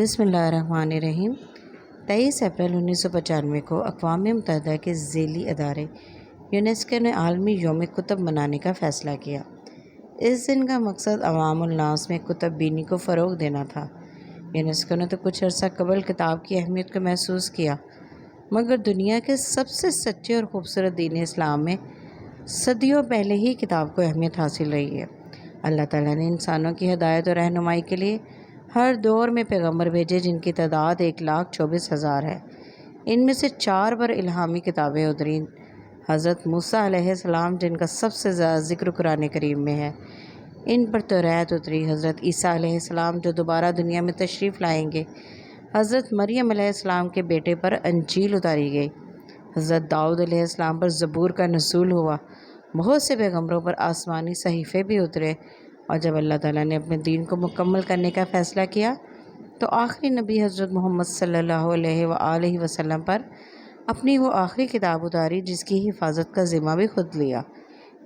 بسم اللہ الرحمن الرحیم۔ 23 اپریل 1995 کو اقوام متحدہ کے ذیلی ادارے یونیسکو نے عالمی یوم کتب منانے کا فیصلہ کیا۔ اس دن کا مقصد عوام الناس میں کتب بینی کو فروغ دینا تھا۔ یونیسکو نے تو کچھ عرصہ قبل کتاب کی اہمیت کو محسوس کیا، مگر دنیا کے سب سے سچے اور خوبصورت دین اسلام میں صدیوں پہلے ہی کتاب کو اہمیت حاصل رہی ہے۔ اللہ تعالیٰ نے انسانوں کی ہدایت اور رہنمائی کے لیے ہر دور میں پیغمبر بھیجے، جن کی تعداد 1,24,000 ہے۔ ان میں سے 4 پر الہامی کتابیں اتریں۔ حضرت موسیٰ علیہ السلام، جن کا سب سے زیادہ ذکر قرآن کریم میں ہے، ان پر توریت اتری۔ حضرت عیسیٰ علیہ السلام، جو دوبارہ دنیا میں تشریف لائیں گے۔ حضرت مریم علیہ السلام کے بیٹے پر انجیل اتاری گئی۔ حضرت داؤد علیہ السلام پر زبور کا نزول ہوا۔ بہت سے پیغمبروں پر آسمانی صحیفے بھی اترے، اور جب اللہ تعالیٰ نے اپنے دین کو مکمل کرنے کا فیصلہ کیا تو آخری نبی حضرت محمد صلی اللہ علیہ وآلہ وسلم پر اپنی وہ آخری کتاب اتاری جس کی حفاظت کا ذمہ بھی خود لیا،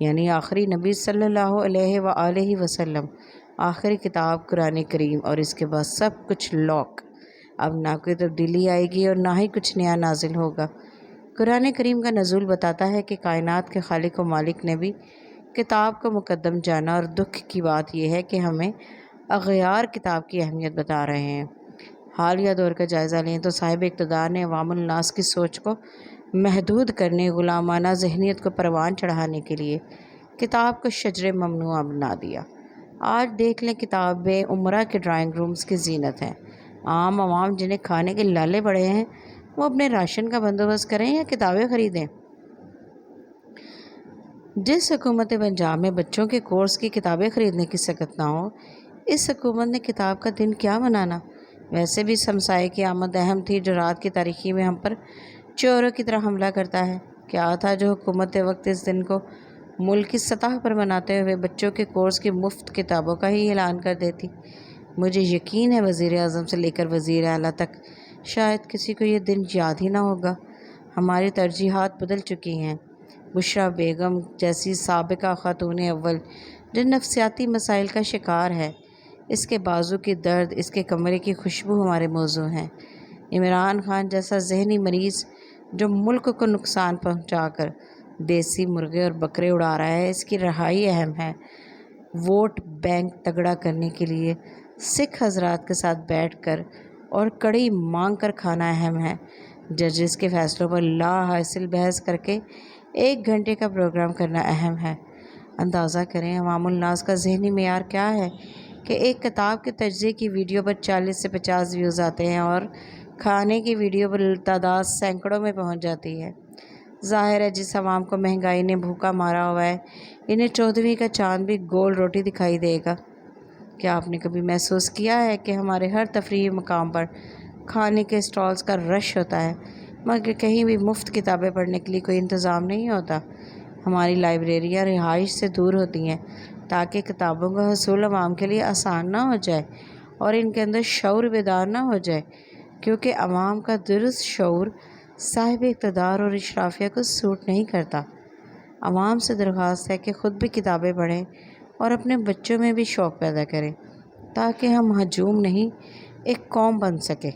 یعنی آخری نبی صلی اللہ علیہ وآلہ وسلم، آخری کتاب قرآن کریم، اور اس کے بعد سب کچھ لاک۔ اب نہ کوئی تبدیلی آئے گی اور نہ ہی کچھ نیا نازل ہوگا۔ قرآن کریم کا نزول بتاتا ہے کہ کائنات کے خالق و مالک نے بھی کتاب کو مقدم جانا، اور دکھ کی بات یہ ہے کہ ہمیں اغیار کتاب کی اہمیت بتا رہے ہیں۔ حالیہ دور کا جائزہ لیں تو صاحب اقتدار نے عوام الناس کی سوچ کو محدود کرنے، غلامانہ ذہنیت کو پروان چڑھانے کے لیے کتاب کو شجر ممنوعہ بنا دیا۔ آج دیکھ لیں، کتابیں عمرہ کے ڈرائنگ رومز کی زینت ہیں۔ عوام جنہیں کھانے کے لالے پڑے ہیں، وہ اپنے راشن کا بندوبست کریں یا کتابیں خریدیں۔ جس حکومت پنجاب میں بچوں کے کورس کی کتابیں خریدنے کی سکت نہ ہو، اس حکومت نے کتاب کا دن کیا منانا؟ ویسے بھی ہمسائے کی آمد اہم تھی، جو رات کی تاریکی میں ہم پر چوروں کی طرح حملہ کرتا ہے۔ کیا تھا جو حکومت وقت اس دن کو ملک کی سطح پر مناتے ہوئے بچوں کے کورس کی مفت کتابوں کا ہی اعلان کر دیتی؟ مجھے یقین ہے وزیر اعظم سے لے کر وزیر اعلیٰ تک شاید کسی کو یہ دن یاد ہی نہ ہوگا۔ ہماری ترجیحات بدل چکی ہیں۔ بشریٰ بیگم جیسی سابقہ خاتون اول، جو نفسیاتی مسائل کا شکار ہے، اس کے بازو کی درد، اس کے کمرے کی خوشبو ہمارے موضوع ہیں۔ عمران خان جیسا ذہنی مریض، جو ملک کو نقصان پہنچا کر دیسی مرغے اور بکرے اڑا رہا ہے، اس کی رہائی اہم ہے۔ ووٹ بینک تگڑا کرنے کے لیے سکھ حضرات کے ساتھ بیٹھ کر اور کڑی مانگ کر کھانا اہم ہے۔ ججز کے فیصلوں پر لا حاصل بحث کر کے 1 گھنٹے کا پروگرام کرنا اہم ہے۔ اندازہ کریں عوام الناس کا ذہنی معیار کیا ہے کہ ایک کتاب کے تجزیے کی ویڈیو پر 40 سے 50 ویوز آتے ہیں، اور کھانے کی ویڈیو پر تعداد سینکڑوں میں پہنچ جاتی ہے۔ ظاہر ہے جس عوام کو مہنگائی نے بھوکا مارا ہوا ہے، انہیں 14ویں کا چاند بھی گول روٹی دکھائی دے گا۔ کیا آپ نے کبھی محسوس کیا ہے کہ ہمارے ہر تفریحی مقام پر کھانے کے اسٹالز کا رش ہوتا ہے، مگر کہیں بھی مفت کتابیں پڑھنے کے لیے کوئی انتظام نہیں ہوتا؟ ہماری لائبریریاں رہائش سے دور ہوتی ہیں تاکہ کتابوں کا حصول عوام کے لیے آسان نہ ہو جائے اور ان کے اندر شعور بیدار نہ ہو جائے، کیونکہ عوام کا درست شعور صاحب اقتدار اور اشرافیہ کو سوٹ نہیں کرتا۔ عوام سے درخواست ہے کہ خود بھی کتابیں پڑھیں اور اپنے بچوں میں بھی شوق پیدا کریں، تاکہ ہم ہجوم نہیں، ایک قوم بن سکیں۔